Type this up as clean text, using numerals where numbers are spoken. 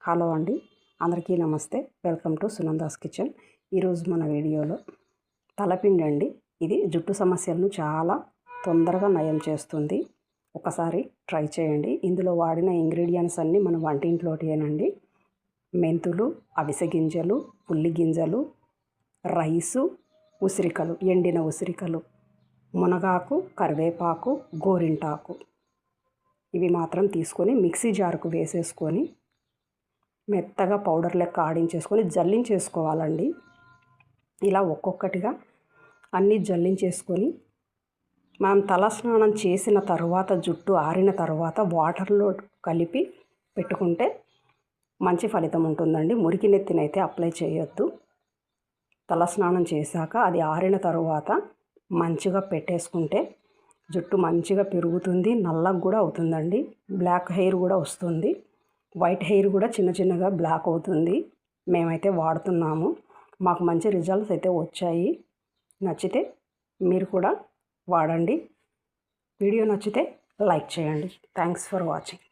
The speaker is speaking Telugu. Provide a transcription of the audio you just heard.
హలో అండి, అందరికీ నమస్తే. Welcome to Sunanda's kitchen. ఈరోజు మన వీడియోలో తలపిండి అండి. ఇది జుట్టు సమస్యలను చాలా తొందరగా నయం చేస్తుంది. ఒకసారి ట్రై చేయండి. ఇందులో వాడిన ఇంగ్రీడియంట్స్ అన్నీ మన వంటింట్లోటియేనండి. మెంతులు, అవిసె గింజలు, పుల్లి గింజలు, రైసు, ఉసిరికలు, ఎండిన ఉసిరికలు, మునగాకు, కరివేపాకు, గోరింటాకు ఇవి మాత్రం తీసుకొని మిక్సీ జారుకు వేసేసుకొని మెత్తగా పౌడర్ లెక్క ఆడించేసుకొని జల్లించేసుకోవాలండి. ఇలా ఒక్కొక్కటిగా అన్నీ జల్లించేసుకొని మనం తలస్నానం చేసిన తర్వాత జుట్టు ఆరిన తర్వాత వాటర్లో కలిపి పెట్టుకుంటే మంచి ఫలితం ఉంటుందండి. మురికి నెత్తినైతే అప్లై చేయొద్దు. తలస్నానం చేశాక అది ఆరిన తర్వాత మంచిగా పెట్టేసుకుంటే జుట్టు మంచిగా పెరుగుతుంది, నల్లగా కూడా అవుతుందండి. బ్లాక్ హెయిర్ కూడా వస్తుంది. వైట్ హెయిర్ కూడా చిన్న చిన్నగా బ్లాక్ అవుతుంది. మేమైతే వాడుతున్నాము, మాకు మంచి రిజల్ట్స్ అయితే వచ్చాయి. నచ్చితే మీరు కూడా వాడండి. వీడియో నచ్చితే లైక్ చేయండి. Thanks for watching.